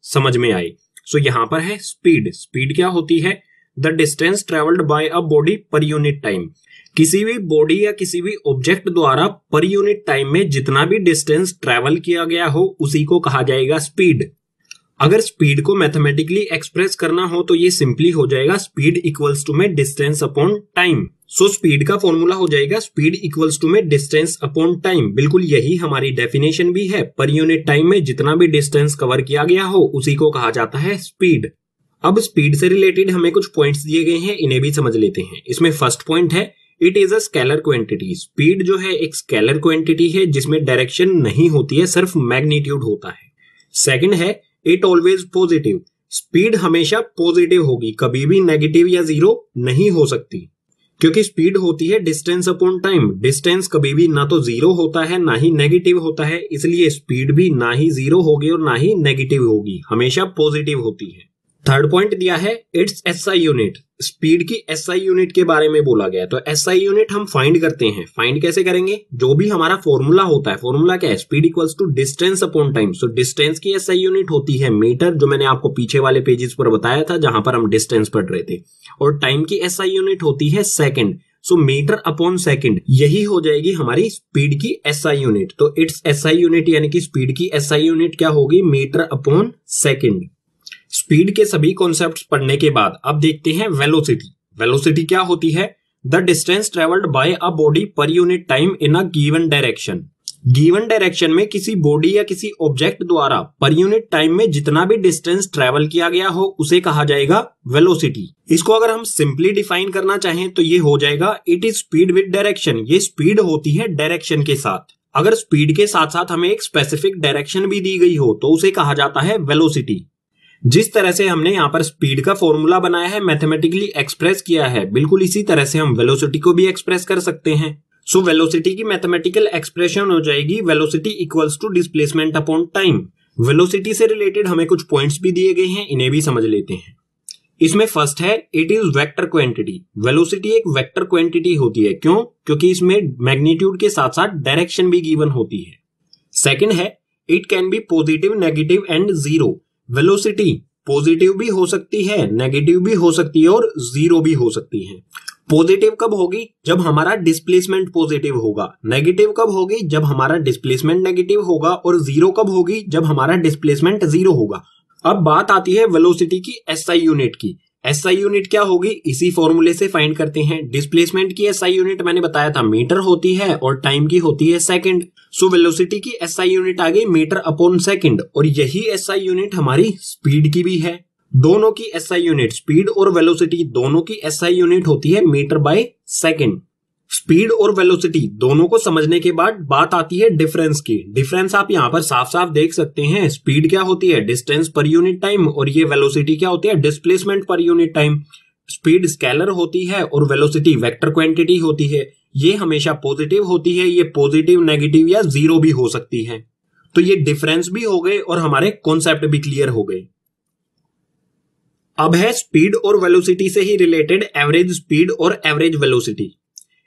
समझ में आए। सो यहाँ पर है स्पीड। स्पीड क्या होती है? The distance travelled by a body per unit time. किसी भी बॉडी या किसी भी ऑब्जेक्ट द्वारा पर यूनिट टाइम में जितना भी डिस्टेंस ट्रेवल किया गया हो उसी को कहा जाएगा स्पीड। अगर स्पीड को मैथमेटिकली एक्सप्रेस करना हो तो ये सिंपली हो जाएगा स्पीड इक्वल्स टू में distance upon time. So speed का फॉर्मूला हो जाएगा स्पीड इक्वल्स टू में डिस्टेंस अपॉन टाइम। बिल्कुल यही हमारी डेफिनेशन भी है। पर यूनिट टाइम में जितना भी डिस्टेंस कवर किया गया हो उसी को कहा जाता है स्पीड। अब स्पीड से रिलेटेड हमें कुछ पॉइंट्स दिए गए हैं, इन्हें भी समझ लेते हैं। इसमें फर्स्ट पॉइंट है it is a scalar quantity. Speed जो है एक स्केलर क्वांटिटी है जिसमें डायरेक्शन नहीं होती है, सिर्फ मैग्नीट्यूड होता है। सेकंड है इट ऑलवेज पॉजिटिव। स्पीड हमेशा पॉजिटिव होगी, कभी भी नेगेटिव या जीरो नहीं हो सकती, क्योंकि स्पीड होती है डिस्टेंस अपॉन टाइम। डिस्टेंस कभी भी ना तो जीरो होता है ना ही नेगेटिव होता है, इसलिए स्पीड भी ना ही जीरो होगी और ना ही नेगेटिव होगी, हमेशा पॉजिटिव होती है। थर्ड पॉइंट दिया है इट्स एसआई यूनिट। स्पीड की एसआई यूनिट के बारे में बोला गया, तो एसआई यूनिट हम फाइंड करते हैं। फाइंड कैसे करेंगे? जो भी हमारा फॉर्मूला होता है, फॉर्मूला क्या है? Speed equals to distance upon time. So distance की एसआई यूनिट होती है मीटर, जो मैंने आपको पीछे वाले पेजेस पर बताया था जहां पर हम डिस्टेंस पढ़ रहे थे। और टाइम की एसआई यूनिट होती है सेकंड। सो मीटर अपॉन सेकंड, यही हो जाएगी हमारी स्पीड की एसआई यूनिट। तो इट्स एसआई यूनिट यानी कि स्पीड की एसआई यूनिट क्या होगी? Metre upon second. स्पीड के सभी कॉन्सेप्ट्स पढ़ने के बाद अब देखते हैं वेलोसिटी। वेलोसिटी क्या होती है? The distance travelled by a body per unit time in a given direction. Given direction में किसी बॉडी या किसी ऑब्जेक्ट द्वारा पर यूनिट टाइम में जितना भी डिस्टेंस ट्रेवल किया गया हो उसे कहा जाएगा वेलोसिटी। इसको अगर हम सिंपली डिफाइन करना चाहें तो ये हो जाएगा it is speed with direction. ये स्पीड होती है डायरेक्शन के साथ। अगर स्पीड के साथ साथ हमें एक स्पेसिफिक डायरेक्शन भी दी गई हो तो उसे कहा जाता है वेलोसिटी। जिस तरह से हमने यहाँ पर स्पीड का फॉर्मूला बनाया है, मैथमेटिकली एक्सप्रेस किया है, बिल्कुल इसी तरह से हम वेलोसिटी को भी एक्सप्रेस कर सकते हैं। सो वेलोसिटी की मैथमेटिकल एक्सप्रेशन हो जाएगी velocity equals to displacement upon time. Velocity से रिलेटेड हमें कुछ पॉइंट्स भी दिए गए हैं, इन्हें भी समझ लेते हैं। इसमें फर्स्ट है it is vector quantity. Velocity एक वेक्टर क्वांटिटी होती है। क्यों? क्योंकि इसमें मैग्नीट्यूड के साथ साथ डायरेक्शन भी गिवन होती है। सेकंड है it can be positive, negative and zero. Velocity positive भी हो सकती है, नेगेटिव भी हो सकती है और जीरो भी हो सकती है। पॉजिटिव कब होगी? जब हमारा डिस्प्लेसमेंट पॉजिटिव होगा। नेगेटिव कब होगी? जब हमारा डिस्प्लेसमेंट नेगेटिव होगा। और जीरो कब होगी? जब हमारा डिस्प्लेसमेंट जीरो होगा। अब बात आती है वेलोसिटी की एसआई यूनिट की। एसआई यूनिट क्या होगी? इसी फॉर्मूले से फाइंड करते हैं। डिस्प्लेसमेंट की एसआई यूनिट मैंने बताया था मीटर होती है और टाइम की होती है सेकंड। सो वेलोसिटी की एसआई यूनिट आ गई मीटर अपॉन सेकंड, और यही एसआई यूनिट हमारी स्पीड की भी है। दोनों की एसआई यूनिट, स्पीड और वेलोसिटी दोनों की एसआई यूनिट होती है मीटर बाय सेकंड। स्पीड और वेलोसिटी दोनों को समझने के बाद बात आती है डिफरेंस की। डिफरेंस आप यहाँ पर साफ साफ देख सकते हैं। स्पीड क्या होती है? डिस्टेंस पर यूनिट टाइम, और ये वेलोसिटी क्या होती है? Displacement per unit time. Speed scalar होती है और वेलोसिटी वेक्टर क्वांटिटी होती है। ये हमेशा पॉजिटिव होती है। ये पॉजिटिव, नेगेटिव या जीरो भी हो सकती है। तो ये डिफरेंस भी हो गए और हमारे कॉन्सेप्ट भी क्लियर हो गए। अब है स्पीड और वेलोसिटी से ही रिलेटेड एवरेज स्पीड और एवरेज वेलोसिटी।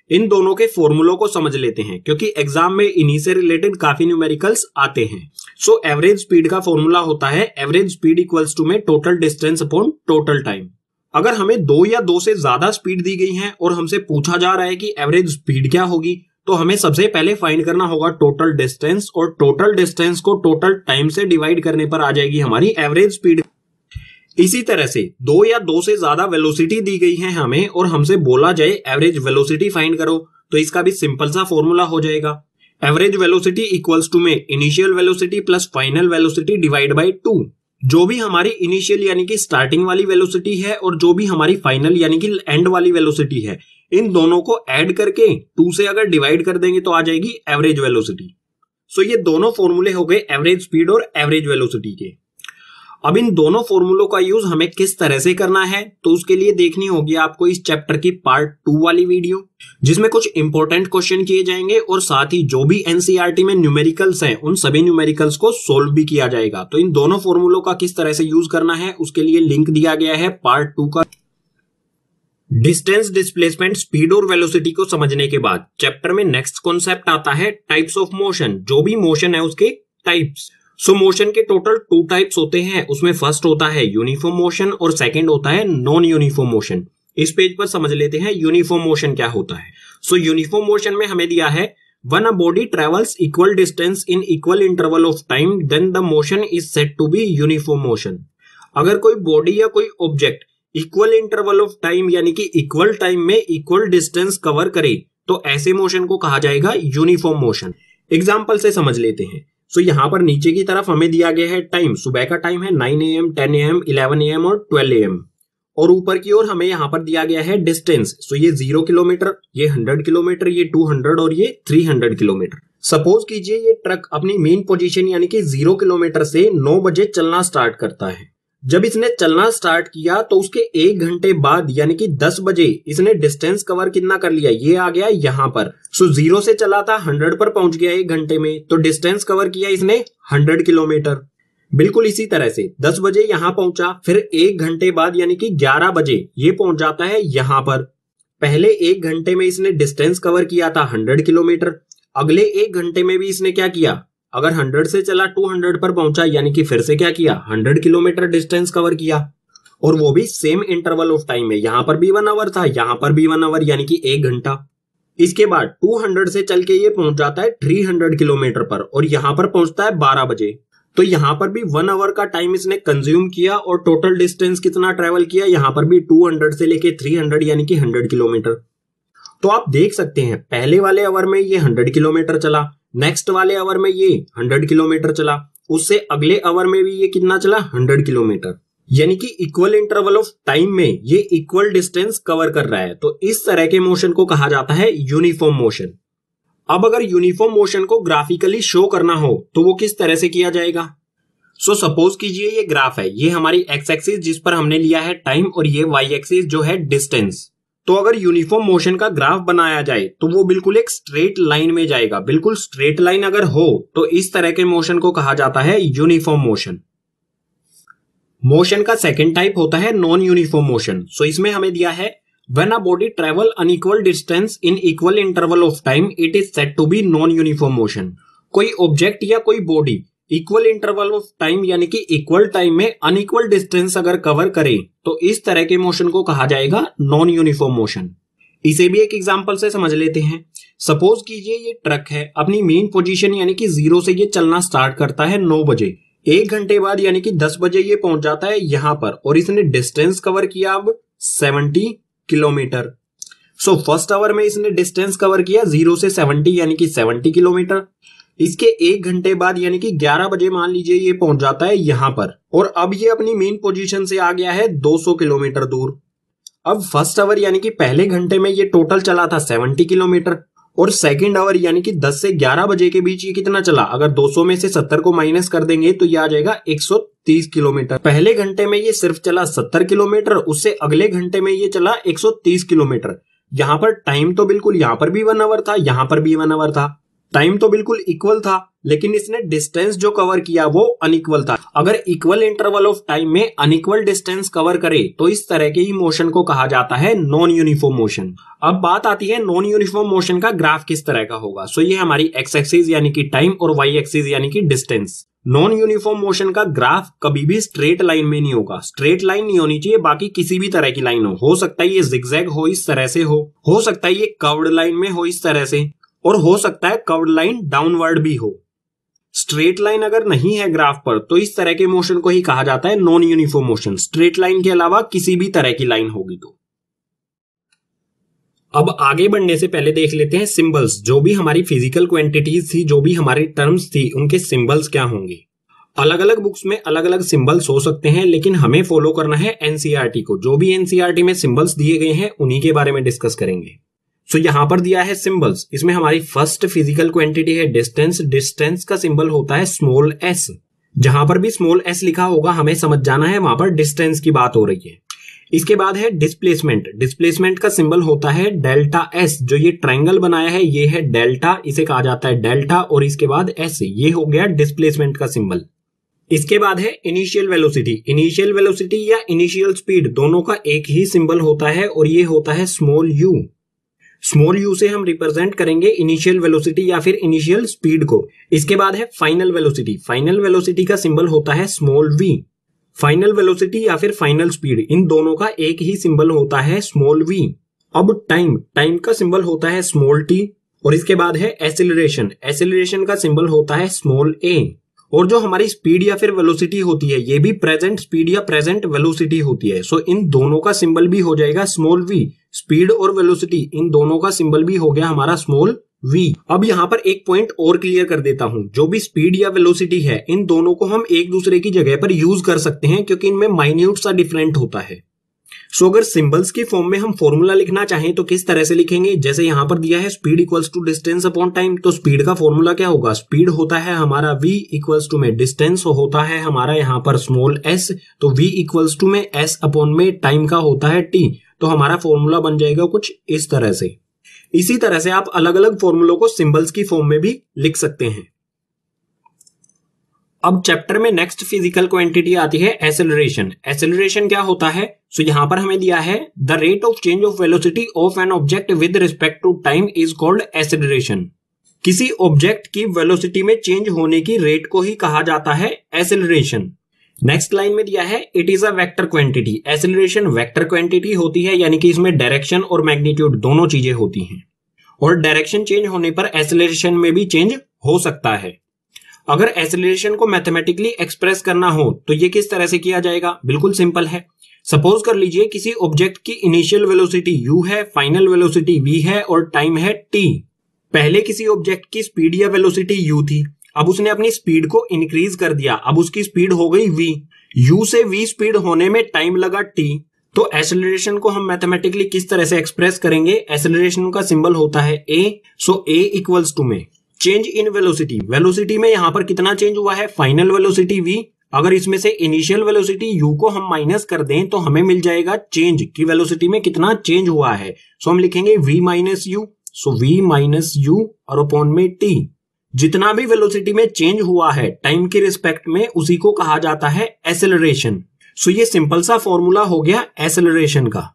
इन दोनों के फॉर्मूलों को समझ लेते हैं, क्योंकि एग्जाम में इन्हीं से रिलेटेड काफी न्यूमेरिकल्स आते हैं। सो एवरेज स्पीड का फॉर्मूला होता है एवरेज स्पीड इक्वल्स टू में total distance upon total time. अगर हमें 2 या 2 से ज्यादा स्पीड दी गई है और हमसे पूछा जा रहा है कि एवरेज स्पीड क्या होगी, तो हमें सबसे पहले फाइंड करना होगा टोटल डिस्टेंस, और टोटल डिस्टेंस को टोटल टाइम से डिवाइड करने पर आ जाएगी हमारी एवरेज स्पीड। इसी तरह से 2 या 2 से ज्यादा वेलोसिटी दी गई है हमें और हमसे बोला जाए एवरेज वेलोसिटी फाइंड करो, तो इसका भी सिंपल सा फॉर्मूला हो जाएगा एवरेज वेलोसिटी इक्वल्स टू में initial velocity plus final velocity divide by 2। जो भी हमारी इनिशियल यानी कि स्टार्टिंग वाली वेलोसिटी है और जो भी हमारी फाइनल यानी कि एंड वाली वेलोसिटी है, इन दोनों को ऐड करके 2 से अगर डिवाइड कर देंगे तो आ जाएगी एवरेज वेलोसिटी। सो ये दोनों फॉर्मूले हो गए एवरेज स्पीड और एवरेज वेलोसिटी के। अब इन दोनों फॉर्मूलों का यूज हमें किस तरह से करना है, तो उसके लिए देखनी होगी आपको इस चैप्टर की पार्ट 2 वाली वीडियो, जिसमें कुछ इंपॉर्टेंट क्वेश्चन किए जाएंगे और साथ ही जो भी एनसीईआरटी में न्यूमेरिकल्स हैं उन सभी न्यूमेरिकल्स को सोल्व भी किया जाएगा। तो इन दोनों फॉर्मूलों का किस तरह से यूज करना है उसके लिए लिंक दिया गया है पार्ट 2 का। डिस्टेंस, डिस्प्लेसमेंट, स्पीड और वेलोसिटी को समझने के बाद चैप्टर में नेक्स्ट कॉन्सेप्ट आता है टाइप्स ऑफ मोशन। जो भी मोशन है उसके टाइप्स। सो मोशन के टोटल 2 टाइप्स होते हैं, उसमें फर्स्ट होता है यूनिफॉर्म मोशन और सेकंड होता है नॉन यूनिफॉर्म मोशन। इस पेज पर समझ लेते हैं यूनिफॉर्म मोशन क्या होता है। सो यूनिफॉर्म मोशन में हमें दिया है when a body travels equal distance in equal interval of time then the motion is said to be uniform motion। अगर कोई बॉडी या कोई object equal interval of time यानी कि इक्वल टाइम में इक्वल डिस्टेंस कवर करे तो ऐसे मोशन को कहा जाएगा यूनिफॉर्म मोशन। एग्जांपल से समझ लेते हैं। सो यहाँ पर नीचे की तरफ हमें दिया गया है टाइम, सुबह का टाइम है 9 AM, 10 AM, 11 AM और 12 AM, और ऊपर की ओर हमें यहाँ पर दिया गया है डिस्टेंस। सो ये 0 किलोमीटर, ये 100 किलोमीटर, ये 200 और ये 300 किलोमीटर। सपोज कीजिए ये ट्रक अपनी मेन पोजीशन यानी कि 0 किलोमीटर से 9 बजे चलना स्टार्ट करता है। जब इसने चलना स्टार्ट किया तो उसके 1 घंटे बाद यानी कि 10 बजे इसने डिस्टेंस कवर कितना कर लिया, ये आ गया यहाँ पर। सो 0 से चला था, 100 पर पहुंच गया 1 घंटे में, तो डिस्टेंस कवर किया इसने 100 किलोमीटर। बिल्कुल इसी तरह से 10 बजे यहां पहुंचा, फिर 1 घंटे बाद यानी कि 11 बजे ये पहुंच जाता है यहां पर। पहले 1 घंटे में इसने डिस्टेंस कवर किया था 100 किलोमीटर, अगले 1 घंटे में भी इसने क्या किया, अगर 100 से चला 200 पर पहुंचा यानी कि फिर से क्या किया, 100 किलोमीटर डिस्टेंस कवर किया, और वो भी सेम इंटरवल ऑफ टाइम में। यहां पर भी 1 आवर था, यहां पर भी 1 आवर यानी कि 1 घंटा। इसके बाद 200 से चल के ये पहुंच जाता है 300 किलोमीटर पर, और यहां पर पहुंचता है 12 बजे। तो यहां पर भी 1 आवर का टाइम इसने कंज्यूम किया, और टोटल डिस्टेंस कितना ट्रेवल किया, यहां पर भी 200 से लेके 300 यानी कि 100 किलोमीटर। तो आप देख सकते हैं पहले वाले आवर में ये 100 किलोमीटर चला, नेक्स्ट वाले आवर में ये 100 किलोमीटर चला, उससे अगले आवर में भी ये कितना चला, 100 किलोमीटर, यानी कि इक्वल इंटरवल ऑफ टाइम में ये इक्वल डिस्टेंस कवर कर रहा है। तो इस तरह के मोशन को कहा जाता है यूनिफॉर्म मोशन। अब अगर यूनिफॉर्म मोशन को ग्राफिकली शो करना हो तो वो किस तरह से किया जाएगा। सो सपोज कीजिए ये ग्राफ है, ये हमारी एक्स एक्सिस जिस पर हमने लिया है टाइम, और ये वाई एक्सिस जो है डिस्टेंस। तो अगर यूनिफॉर्म मोशन का ग्राफ बनाया जाए तो वो बिल्कुल एक स्ट्रेट लाइन में जाएगा। बिल्कुल स्ट्रेट लाइन अगर हो तो इस तरह के मोशन को कहा जाता है यूनिफॉर्म मोशन। मोशन का सेकेंड टाइप होता है नॉन यूनिफॉर्म मोशन। सो इसमें हमें दिया है when a body travel unequal distance in equal interval of time it is said to be non-uniform motion। कोई ऑब्जेक्ट या कोई body equal interval of time यानी कि इक्वल टाइम में अनइक्वल डिस्टेंस अगर कवर करे तो इस तरह के मोशन को कहा जाएगा नॉन यूनिफॉर्म मोशन। इसे भी एक एग्जांपल से समझ लेते हैं। सपोज कीजिए ये ट्रक है, अपनी मेन पोजीशन यानी कि 0 से ये चलना स्टार्ट करता है 9 बजे, 1 घंटे बाद यानी कि 10 बजे ये पहुंच जाता है यहां पर, और इसने डिस्टेंस कवर किया अब 70 किलोमीटर। सो फर्स्ट आवर में इसने डिस्टेंस कवर किया 0 से 70 यानी कि 70 किलोमीटर। इसके 1 घंटे बाद यानी कि 11 बजे मान लीजिए ये पहुंच जाता है यहां पर, और अब ये अपनी मेन पोजीशन से आ गया है 200 किलोमीटर दूर। अब फर्स्ट आवर यानी कि पहले घंटे में ये टोटल चला था 70 किलोमीटर, और सेकंड आवर यानी कि 10 से 11 बजे के बीच ये कितना चला, अगर 200 में से 70 को माइनस कर देंगे तो ये आ जाएगा 130 किलोमीटर। पहले घंटे में ये सिर्फ चला 70 किलोमीटर, उससे अगले घंटे में ये चला 130 किलोमीटर। यहां पर टाइम तो बिल्कुल, यहां पर भी 1 आवर था, यहां पर भी 1 आवर था, टाइम तो बिल्कुल इक्वल था, लेकिन इसने डिस्टेंस जो कवर किया वो अनइक्वल था। अगर इक्वल इंटरवल ऑफ टाइम में अनइक्वल डिस्टेंस कवर करे तो इस तरह के ही मोशन को कहा जाता है नॉन यूनिफॉर्म मोशन। अब बात आती है नॉन यूनिफॉर्म मोशन का ग्राफ किस तरह का होगा। सो ये हमारी एक्स एक्सिस यानी कि टाइम और वाई एक्सिस यानी कि डिस्टेंस। नॉन यूनिफॉर्म मोशन का ग्राफ कभी भी स्ट्रेट लाइन में नहीं होगा, स्ट्रेट लाइन नहीं होनी चाहिए, बाकी किसी भी तरह की लाइन हो सकता है ये जिगजैग हो, इस तरह से हो सकता है ये कर्व्ड लाइन में हो इस तरह से, और हो सकता है कर्व्ड लाइन डाउनवर्ड भी हो। स्ट्रेट लाइन अगर नहीं है ग्राफ पर तो इस तरह के मोशन को ही कहा जाता है non uniform motion. Straight line के अलावा किसी भी तरह की लाइन होगी तो। अब आगे बढ़ने से पहले देख लेते हैं सिंबल्स। जो भी हमारी फिजिकल क्वांटिटीज थी, जो भी हमारी टर्म्स थी, उनके सिंबल्स क्या होंगे। अलग अलग बुक्स में अलग अलग सिंबल्स हो सकते हैं, लेकिन हमें फॉलो करना है एनसीईआरटी को। जो भी एनसीईआरटी में सिंबल्स दिए गए हैं उन्हीं के बारे में डिस्कस करेंगे। सो यहां पर दिया है सिंबल्स। इसमें हमारी फर्स्ट फिजिकल क्वांटिटी है डिस्टेंस। डिस्टेंस का सिंबल होता है स्मॉल एस। जहां पर भी स्मॉल एस लिखा होगा हमें समझ जाना है वहां पर डिस्टेंस की बात हो रही है। इसके बाद है डिस्प्लेसमेंट। डिस्प्लेसमेंट का सिंबल होता है डेल्टा एस। जो ये ट्रायंगल बनाया है ये है डेल्टा, इसे कहा जाता है डेल्टा, और इसके बाद एस, ये हो गया डिस्प्लेसमेंट का सिंबल। इसके बाद है इनिशियल वेलोसिटी। इनिशियल वेलोसिटी या इनिशियल स्पीड दोनों का एक ही सिंबल होता है और ये होता है स्मॉल यू। स्मॉल यू से हम रिप्रेजेंट करेंगे इनिशियल वेलोसिटी या फिर इनिशियल स्पीड को। इसके बाद है फाइनल वेलोसिटी। फाइनल वेलोसिटी का सिंबल होता है स्मॉल वी। फाइनल वेलोसिटी या फिर फाइनल स्पीड, इन दोनों का एक ही सिंबल होता है स्मॉल वी। अब टाइम, टाइम का सिंबल होता है स्मॉल टी। और इसके बाद है एसिलरेशन। एसिलरेशन का सिंबल होता है स्मॉल ए। और जो हमारी स्पीड या फिर वेलोसिटी होती है, ये भी प्रेजेंट स्पीड या प्रेजेंट वेलोसिटी होती है। सो इन दोनों का सिंबल भी हो जाएगा स्मॉल वी। स्पीड और वेलोसिटी, इन दोनों का सिंबल भी हो गया हमारा स्मॉल वी। अब यहाँ पर एक पॉइंट और क्लियर कर देता हूं, जो भी स्पीड या वेलोसिटी है, इन दोनों को हम एक दूसरे की जगह पर यूज कर सकते हैं, क्योंकि इनमें माइन्यूट सा डिफरेंट होता है। सो अगर सिंबल्स की फॉर्म में हम फॉर्मूला लिखना चाहें तो किस तरह से लिखेंगे? जैसे यहां पर दिया है speed equals to distance upon time, तो स्पीड का फॉर्मूला क्या होगा? स्पीड होता है हमारा v इक्वल्स टू में डिस्टेंस होता है हमारा यहाँ पर स्मॉल s, तो v इक्वल्स टू में s अपॉन में टाइम का होता है t। तो हमारा फॉर्मूला बन जाएगा कुछ इस तरह से। इसी तरह से आप अलग अलग फॉर्मूलों को सिंबल्स की फॉर्म में भी लिख सकते हैं। अब चैप्टर में नेक्स्ट फिजिकल क्वांटिटी आती है एसेलरेशन। एसेलरेशन क्या होता है? सो यहां पर हमें दिया है the rate of change of velocity of an object with respect to time is called acceleration. किसी ऑब्जेक्ट की वेलोसिटी में चेंज होने की रेट को ही कहा जाता है एसेलरेशन। नेक्स्ट लाइन में दिया है it is a vector quantity. Acceleration vector quantity होती है, यानी कि इसमें डायरेक्शन और मैग्नीट्यूड दोनों चीजें होती हैं। और डायरेक्शन चेंज होने पर एसेलरेशन में भी चेंज हो सकता है। अगर एसेलरेशन को मैथमेटिकली एक्सप्रेस करना हो तो ये किस तरह से किया जाएगा? बिल्कुल सिंपल है। सपोज कर लीजिए किसी ऑब्जेक्ट की इनिशियल वेलोसिटी u है, फाइनल वेलोसिटी v है और टाइम है t। पहले किसी ऑब्जेक्ट की स्पीड या वेलोसिटी u थी, अब उसने अपनी स्पीड को इंक्रीज कर दिया, अब उसकी स्पीड हो गई v। u से v स्पीड होने में टाइम लगा t। तो एसेलरेशन को हम मैथमेटिकली किस तरह से एक्सप्रेस करेंगे? एसेलरेशन का सिंबल होता है a। So a equals to में चेंज इन वेलोसिटी। वेलोसिटी में यहां पर कितना चेंज हुआ है? Final velocity v। अगर इसमें से इनिशियल वेलोसिटी u को हम माइनस कर दें तो हमें मिल जाएगा चेंज की वेलोसिटी में कितना चेंज हुआ है। सो हम लिखेंगे v minus you. So v minus you और अपॉन में t। जितना भी वेलोसिटी में चेंज हुआ है टाइम के रिस्पेक्ट में, उसी को कहा जाता है एसेलरेशन। सो ये सिंपल सा फॉर्मूला हो गया एसेलरेशन का।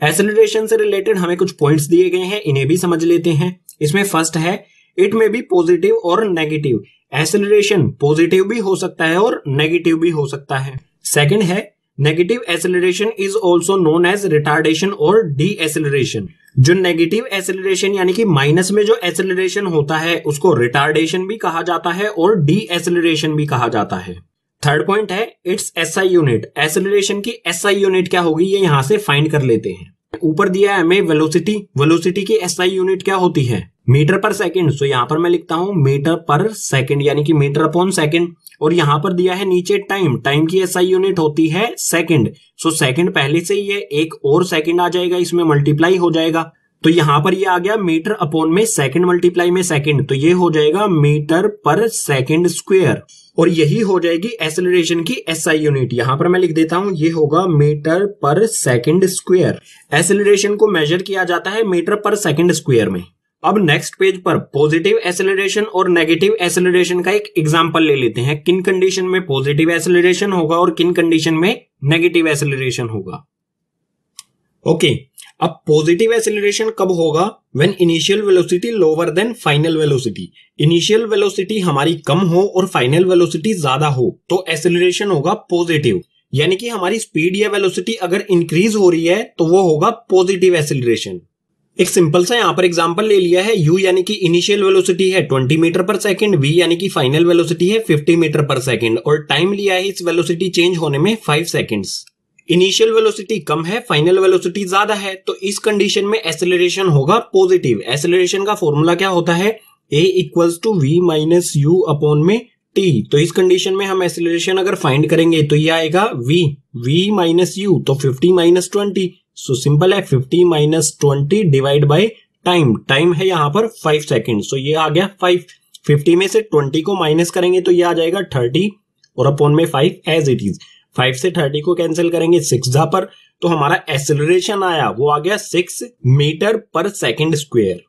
एसेलरेशन से रिलेटेड हमें कुछ पॉइंट्स दिए गए हैं, इन्हें भी समझ लेते हैं। इसमें फर्स्ट है इट में बी पॉजिटिव और नेगेटिव। एसेलरेशन पॉजिटिव भी हो सकता है और नेगेटिव भी हो सकता है। सेकंड है negative acceleration is also known as retardation और डी एसेलरेशन। जो नेगेटिव एसेलरेशन यानी कि माइनस में जो एसेलरेशन होता है उसको रिटार्डेशन भी कहा जाता है और डी एसेलरेशन भी कहा जाता है। थर्ड पॉइंट है इट्स एसआई यूनिट। एसेलरेशन की एसआई यूनिट क्या होगी ये यहां से फाइंड कर लेते हैं। ऊपर दिया है हमें वेलोसिटी। वेलोसिटी की एसआई यूनिट क्या होती है? मीटर पर सेकंड। सो यहां पर मैं लिखता हूं मीटर पर सेकंड, यानी कि मीटर अपॉन सेकंड। और यहां पर दिया है नीचे टाइम। टाइम की एसआई यूनिट होती है सेकंड। सो सेकंड पहले से ही है, एक और सेकंड आ जाएगा, इसमें मल्टीप्लाई हो जाएगा। तो यहां पर ये आ गया मीटर अपॉन में सेकंड मल्टीप्लाई में सेकंड, तो ये हो जाएगा मीटर पर सेकंड स्क्वायर। और यही हो जाएगी एसेलरेशन की एसआई यूनिट। यहां पर मैं लिख देता हूं ये होगा मीटर पर सेकंड स्क्वायर। एसेलरेशन को मेजर किया जाता है मीटर पर सेकंड स्क्वायर में। अब नेक्स्ट पेज पर पॉजिटिव एसेलरेशन और नेगेटिव एसेलरेशन का एक एग्जांपल ले लेते हैं। किन कंडीशन में पॉजिटिव एसेलरेशन होगा और किन कंडीशन में नेगेटिव एसेलरेशन होगा। ओके, अब पॉजिटिव एसेलरेशन कब होगा? When initial velocity lower than final velocity. Initial velocity हमारी कम हो और फाइनल वेलोसिटी ज्यादा हो तो एसेलरेशन होगा पॉजिटिव। यानी कि हमारी स्पीड या वेलोसिटी अगर इंक्रीज हो रही है तो वो होगा पॉजिटिव एसेलरेशन। एक सिंपल सा यहां पर एग्जांपल ले लिया है। u यानी कि इनिशियल वेलोसिटी है 20 मीटर पर सेकंड, v यानी कि फाइनल वेलोसिटी है 50 मीटर पर सेकंड और टाइम लिया है इस वेलोसिटी चेंज होने में 5 सेकंड्स। इनिशियल वेलोसिटी कम है, फाइनल वेलोसिटी ज्यादा है, तो इस कंडीशन में एसेलरेशन होगा पॉजिटिव। एसेलरेशन का फॉर्मूला क्या होता है? a equals to v minus u upon में t। तो इस कंडीशन में हम एसेलरेशन अगर फाइंड करेंगे तो ये आएगा v माइनस यू, तो 50 माइनस 20। सो सिंपल है 50 minus 20 divide by time. Time है यहाँ पर 5 सेकेंड। सो ये आ गया 5। 50 में से 20 को माइनस करेंगे तो ये आ जाएगा 30 और अपॉन में 5 एज इट इज। 5 से 30 को कैंसिल करेंगे 6 जा पर, तो हमारा एसेलरेशन आया वो आ गया 6 मीटर पर सेकंड स्क्वायर।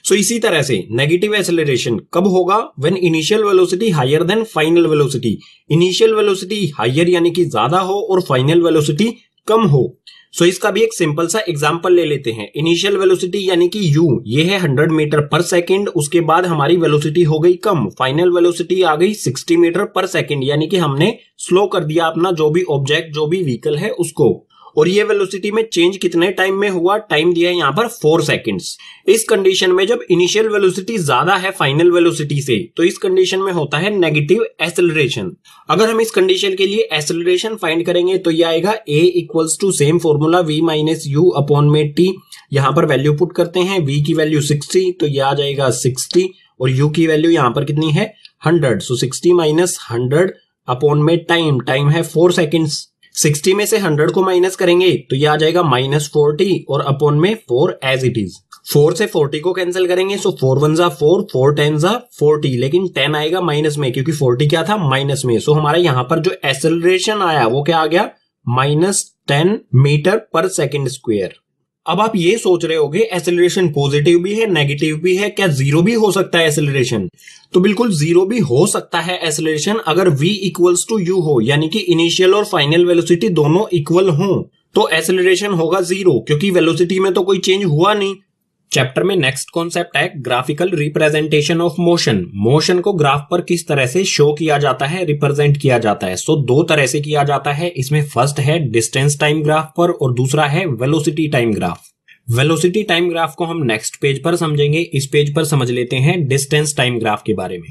सो इसी तरह से नेगेटिव एसेलरेशन कब होगा? When initial velocity higher than final velocity. Initial velocity higher यानी कि ज्यादा हो और फाइनल वेलोसिटी कम हो। सो इसका भी एक सिंपल सा एग्जांपल ले लेते हैं। इनिशियल वेलोसिटी यानी कि u ये है 100 मीटर पर सेकंड, उसके बाद हमारी वेलोसिटी हो गई कम, फाइनल वेलोसिटी आ गई 60 मीटर पर सेकंड, यानी कि हमने स्लो कर दिया अपना जो भी ऑब्जेक्ट जो भी व्हीकल है उसको। और ये वेलोसिटी में चेंज कितने टाइम में हुआ, टाइम दिया है यहाँ पर 4 सेकंड्स। इस कंडीशन में जब इनिशियल वेलोसिटी ज्यादा है फाइनल वेलोसिटी से, तो इस कंडीशन में होता है नेगेटिव एक्सेलरेशन। अगर हम इस कंडीशन के लिए एक्सेलरेशन फाइंड करेंगे तो ये आएगा a equals to same formula v minus u upon में t। यहाँ पर वैल्यू पुट करते हैं, v की वैल्यू 60 तो ये आ जाएगा 60 और u की वैल्यू यहाँ पर कितनी है 100। सो 60 माइनस 100 अपॉन में टाइम है 4 सेकेंड्स। 60 में से 100 को माइनस करेंगे तो ये आ जाएगा -40 और अपॉन में 4 एज इट इज। 4 से 40 को कैंसिल करेंगे, सो 4 1 जा 4, 4 10 जा 40, लेकिन 10 आएगा माइनस में क्योंकि 40 क्या था माइनस में। सो हमारा यहाँ पर जो एक्सेलरेशन आया वो क्या आ गया -10 मीटर पर सेकंड स्क्वायर। अब आप ये सोच रहे होगे एक्सेलरेशन पॉजिटिव भी है नेगेटिव भी है, क्या जीरो भी हो सकता है एक्सेलरेशन? तो बिल्कुल जीरो भी हो सकता है एक्सेलरेशन अगर v इक्वल्स टू u हो, यानी कि इनिशियल और फाइनल वेलोसिटी दोनों इक्वल हो तो एक्सेलरेशन होगा जीरो, क्योंकि वेलोसिटी में तो कोई चेंज हुआ नहीं। चैप्टर में नेक्स्ट कॉन्सेप्ट है graphical representation of motion. Motion को ग्राफ पर किस तरह से शो किया जाता है, रिप्रेजेंट किया जाता है। सो दो तरह से किया जाता है इसमें, फर्स्ट है डिस्टेंस टाइम ग्राफ पर और दूसरा है velocity time graph. Velocity time graph को हम नेक्स्ट पेज पर समझेंगे, इस पेज पर समझ लेते हैं डिस्टेंस टाइम ग्राफ के बारे में।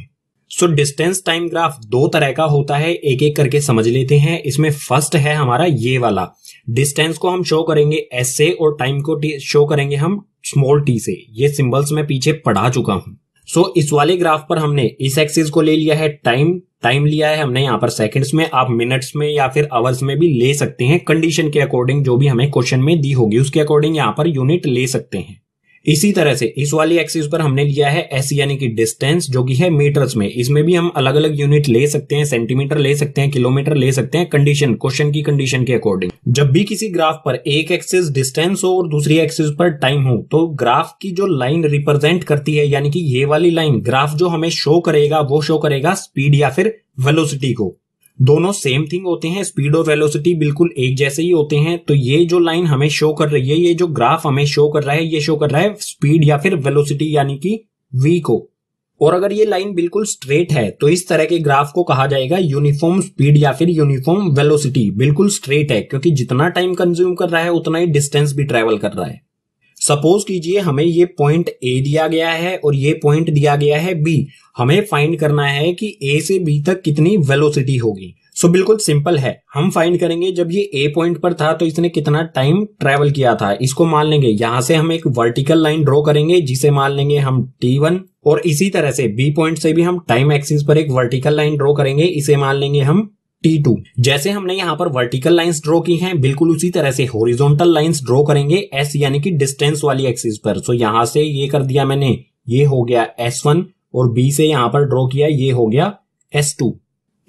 सो डिस्टेंस टाइम ग्राफ दो तरह का होता है, एक एक करके समझ लेते हैं। इसमें फर्स्ट है हमारा ये वाला, डिस्टेंस को हम शो करेंगे एस से और टाइम को शो करेंगे हम स्मॉल टी से। ये सिंबल्स मैं पीछे पढ़ा चुका हूं। सो इस वाले ग्राफ पर हमने इस एक्सिस को ले लिया है टाइम लिया है हमने यहाँ पर सेकंड्स में, आप मिनट्स में या फिर आवर्स में भी ले सकते हैं, कंडीशन के अकॉर्डिंग जो भी हमें क्वेश्चन में दी होगी उसके अकॉर्डिंग यहाँ पर यूनिट ले सकते हैं। इसी तरह से इस वाली एक्सिस पर हमने लिया है एस यानी कि डिस्टेंस जो कि है मीटर्स में, इसमें भी हम अलग अलग यूनिट ले सकते हैं, सेंटीमीटर ले सकते हैं, किलोमीटर ले सकते हैं, कंडीशन क्वेश्चन की कंडीशन के अकॉर्डिंग। जब भी किसी ग्राफ पर एक एक्सिस डिस्टेंस हो और दूसरी एक्सिस पर टाइम हो तो ग्राफ की जो लाइन रिप्रेजेंट करती है यानी कि ये वाली लाइन ग्राफ जो हमें शो करेगा वो शो करेगा स्पीड या फिर वेलोसिटी को। दोनों सेम थिंग होते हैं, स्पीड और वेलोसिटी बिल्कुल एक जैसे ही होते हैं। तो ये जो लाइन हमें शो कर रही है, ये जो ग्राफ हमें शो कर रहा है, ये शो कर रहा है स्पीड या फिर वेलोसिटी यानी कि v को। और अगर ये लाइन बिल्कुल स्ट्रेट है तो इस तरह के ग्राफ को कहा जाएगा यूनिफॉर्म स्पीड या फिर यूनिफॉर्म वेलोसिटी। बिल्कुल स्ट्रेट है क्योंकि जितना टाइम कंज्यूम कर रहा है उतना ही डिस्टेंस भी ट्रेवल कर रहा है। सपोज कीजिए हमें ये पॉइंट ए दिया गया है और ये पॉइंट दिया गया है बी, हमें फाइंड करना है कि ए से बी तक कितनी वेलोसिटी होगी। सो बिल्कुल सिंपल है, हम फाइंड करेंगे जब ये ए पॉइंट पर था तो इसने कितना टाइम ट्रेवल किया था, इसको मान लेंगे। यहां से हम एक वर्टिकल लाइन ड्रॉ करेंगे जिसे मान लेंगे हम T1 और इसी तरह से बी पॉइंट से भी हम टाइम एक्सिस पर एक वर्टिकल लाइन ड्रॉ करेंगे, इसे मान लेंगे हम T2। जैसे हमने यहाँ पर वर्टिकल लाइंस ड्रॉ की हैं बिल्कुल उसी तरह से हॉरिजॉन्टल लाइंस ड्रॉ करेंगे S यानी कि डिस्टेंस वाली एक्सिस पर। सो यहां से ये कर दिया मैंने, ये हो गया S1 और B से यहां पर ड्रॉ किया, ये हो गया S2।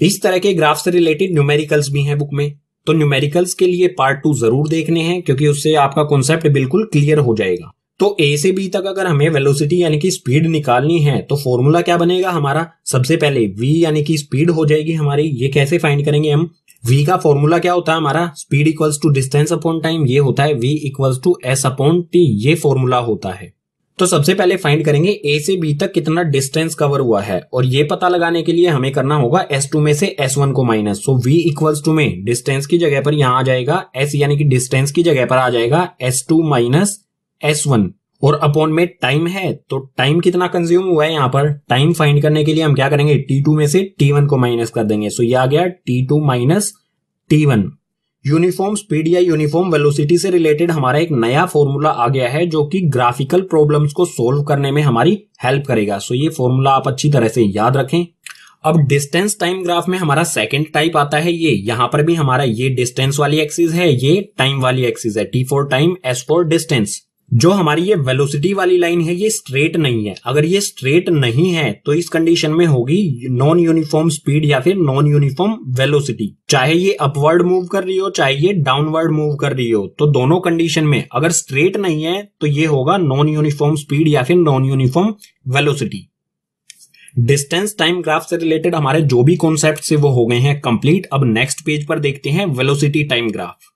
इस तरह के ग्राफ से रिलेटेड न्यूमेरिकल्स भी हैं बुक में, तो न्यूमेरिकल्स के लिए पार्ट 2 जरूर देखने हैं क्योंकि उससे आपका कॉन्सेप्ट बिल्कुल क्लियर हो जाएगा। तो ए से बी तक अगर हमें वेलोसिटी यानी कि स्पीड निकालनी है तो फॉर्मूला क्या बनेगा हमारा, सबसे पहले v यानी कि स्पीड हो जाएगी हमारी। ये कैसे फाइंड करेंगे हम, v का फॉर्मूला क्या होता है हमारा, speed equals to distance upon time, ये होता है v equals to s upon t, ये फॉर्मूला होता है। तो सबसे पहले फाइंड करेंगे ए से बी तक कितना डिस्टेंस कवर हुआ है और ये पता लगाने के लिए हमें करना होगा S2 में से S1 को minus. So v equals to में डिस्टेंस की जगह पर यहां आ जाएगा s यानी कि डिस्टेंस की जगह पर आ जाएगा S2 माइनस S1 और अपॉन में टाइम है तो टाइम कितना कंज्यूम हुआ है। यहाँ पर टाइम फाइंड करने के लिए हम क्या करेंगे, T2 में से T1 को माइनस कर देंगे। सो ये आ गया T2 minus T1। Uniform speed या यूनिफॉर्म वेलोसिटी से रिलेटेड हमारा एक नया फॉर्मूला आ गया है जो कि ग्राफिकल प्रॉब्लम्स को सोल्व करने में हमारी हेल्प करेगा। सो ये फॉर्मूला आप अच्छी तरह से याद रखें। अब डिस्टेंस टाइम ग्राफ में हमारा सेकंड टाइप आता है, ये यहां पर भी हमारा ये डिस्टेंस वाली एक्सिस है, ये टाइम वाली एक्सिस है, T for time, S for distance. जो हमारी ये वेलोसिटी वाली लाइन है ये स्ट्रेट नहीं है, अगर ये स्ट्रेट नहीं है तो इस कंडीशन में होगी नॉन यूनिफॉर्म स्पीड या फिर नॉन यूनिफॉर्म वेलोसिटी। चाहे ये अपवर्ड मूव कर रही हो चाहे ये डाउनवर्ड मूव कर रही हो, तो दोनों कंडीशन में अगर स्ट्रेट नहीं है तो ये होगा नॉन यूनिफॉर्म स्पीड या फिर non uniform velocity. Distance time graph से रिलेटेड हमारे जो भी कॉन्सेप्ट से वो हो गए हैं कंप्लीट। अब नेक्स्ट पेज पर देखते हैं वेलोसिटी टाइम ग्राफ।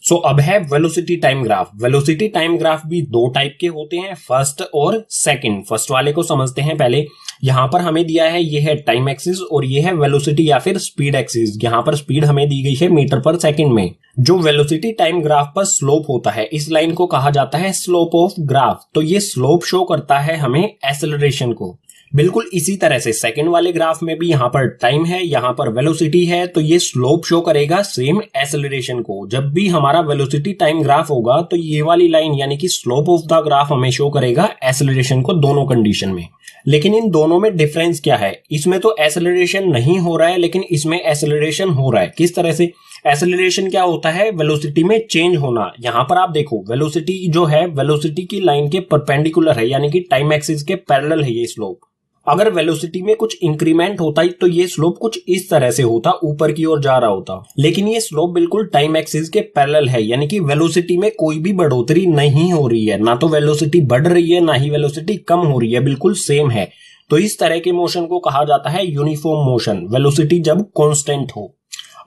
सो अब है velocity time graph. Velocity time graph भी दो टाइप के होते हैं, फर्स्ट और सेकंड। फर्स्ट वाले को समझते हैं पहले। यहां पर हमें दिया है ये है टाइम एक्सिस और ये है वेलोसिटी या फिर स्पीड एक्सिस। यहां पर स्पीड हमें दी गई है मीटर पर सेकंड में। जो वेलोसिटी टाइम ग्राफ पर स्लोप होता है, इस लाइन को कहा जाता है स्लोप ऑफ ग्राफ। तो ये स्लोप शो करता है हमें एक्सेलरेशन को। बिल्कुल इसी तरह से सेकंड वाले ग्राफ में भी यहाँ पर टाइम है, यहाँ पर वेलोसिटी है, तो ये स्लोप शो करेगा सेम एक्सेलरेशन को। जब भी हमारा वेलोसिटी टाइम ग्राफ होगा तो ये वाली लाइन यानी कि स्लोप ऑफ द ग्राफ हमें शो करेगा एक्सेलरेशन को दोनों कंडीशन में। लेकिन इन दोनों में डिफरेंस क्या है? इसमें तो एक्सेलरेशन नहीं हो रहा है, लेकिन इसमें एक्सेलरेशन हो रहा है। किस तरह से? एक्सेलरेशन क्या होता है? वेलोसिटी में चेंज होना। यहां पर आप देखो वेलोसिटी जो है वेलोसिटी की लाइन के परपेंडिकुलर है, यानी कि टाइम एक्सिस के पैरेलल है ये स्लोप। अगर वेलोसिटी में कुछ इंक्रीमेंट होता है तो ये स्लोप कुछ इस तरह से होता, ऊपर की ओर जा रहा होता। लेकिन ये स्लोप बिल्कुल टाइम एक्सिस के पैरेलल है, यानी कि वेलोसिटी में कोई भी बढ़ोतरी नहीं हो रही है। ना तो वेलोसिटी बढ़ रही है, ना ही वेलोसिटी कम हो रही है, बिल्कुल सेम है। तो इस तरह के मोशन को कहा जाता है यूनिफॉर्म मोशन, वेलोसिटी जब कांस्टेंट हो।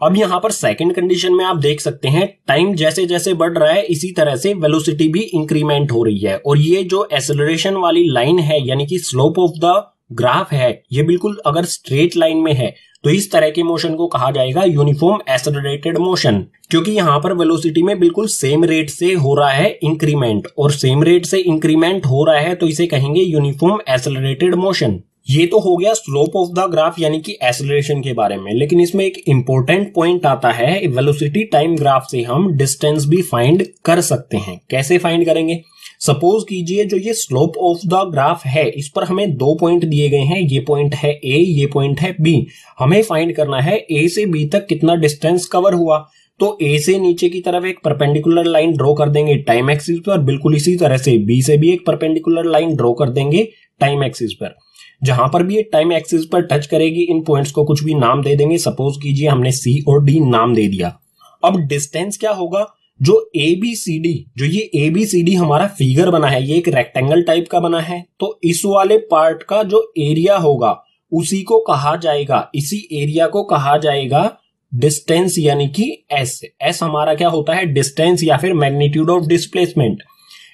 अब यहां पर सेकंड कंडीशन में आप देख सकते हैं टाइम जैसे जैसे बढ़ रहा है इसी तरह से वेलोसिटी भी इंक्रीमेंट हो रही है। और ये जो एक्सेलरेशन वाली लाइन है यानी कि स्लोप ऑफ द ग्राफ है, ये बिल्कुल अगर स्ट्रेट लाइन में है तो इस तरह के मोशन को कहा जाएगा यूनिफॉर्म एक्सेलरेटेड मोशन। क्योंकि यहां पर वेलोसिटी में बिल्कुल सेम रेट से हो रहा है इंक्रीमेंट, और सेम रेट से इंक्रीमेंट हो रहा है तो इसे कहेंगे यूनिफॉर्म एक्सेलरेटेड मोशन। ये तो हो गया स्लोप ऑफ द ग्राफ यानी कि एक्सेलरेशन के बारे में। लेकिन इसमें एक इंपॉर्टेंट पॉइंट आता है, वेलोसिटी टाइम ग्राफ से हम डिस्टेंस भी फाइंड कर सकते हैं। कैसे फाइंड करेंगे? सपोज कीजिए जो ये स्लोप ऑफ द ग्राफ है इस पर हमें दो पॉइंट दिए गए हैं, ये पॉइंट है ए, ये पॉइंट है बी। हमें फाइंड करना है ए से बी तक कितना डिस्टेंस कवर हुआ। तो ए से नीचे की तरफ एक परपेंडिकुलर लाइन ड्रॉ कर देंगे टाइम एक्सिस पर, बिल्कुल इसी तरह से बी से भी एक परपेंडिकुलर लाइन ड्रॉ कर देंगे टाइम एक्सिस पर। जहां पर भी ये टाइम एक्सिस पर टच करेगी इन पॉइंट्स को कुछ भी नाम दे देंगे। सपोज कीजिए हमने सी और डी नाम दे दिया। अब डिस्टेंस क्या होगा? जो ABCD, जो ये ABCD हमारा फिगर बना है, ये एक रेक्टेंगल टाइप का बना है, तो इस वाले पार्ट का जो एरिया होगा उसी को कहा जाएगा, इसी एरिया को कहा जाएगा डिस्टेंस यानी कि S हमारा क्या होता है? डिस्टेंस या फिर मैग्नीट्यूड ऑफ डिस्प्लेसमेंट।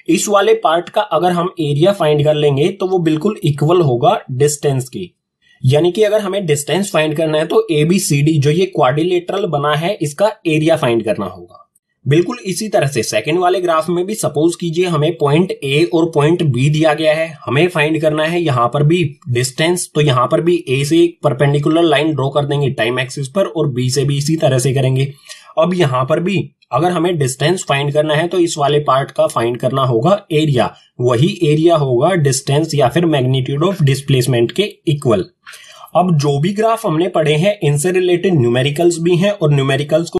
इस वाले पार्ट का अगर हम एरिया फाइंड कर लेंगे तो वो बिल्कुल इक्वल होगा डिस्टेंस के। यानी कि अगर हमें डिस्टेंस फाइंड करना है तो ABCD जो ये क्वाड्रिलेटरल बना है इसका एरिया फाइंड करना होगा। बिल्कुल इसी तरह से सेकंड वाले ग्राफ में भी सपोज कीजिए हमें पॉइंट ए और पॉइंट बी दिया गया है, हमें फाइंड करना है यहां पर भी डिस्टेंस। तो यहां पर भी ए से एक परपेंडिकुलर लाइन ड्रॉ कर देंगे टाइम एक्सिस पर, और बी से भी इसी तरह से करेंगे। अब यहां पर भी अगर हमें डिस्टेंस फाइंड करना है तो इस वाले पार्ट का फाइंड करना होगा एरिया, वही एरिया होगा डिस्टेंस या फिर मैग्नीट्यूड ऑफ डिस्प्लेसमेंट के इक्वल। अब जो भी ग्राफ हमने पढ़े हैं इनसे रिलेटेड न्यूमेरिकल्स भी हैं, और न्यूमेरिकल्स को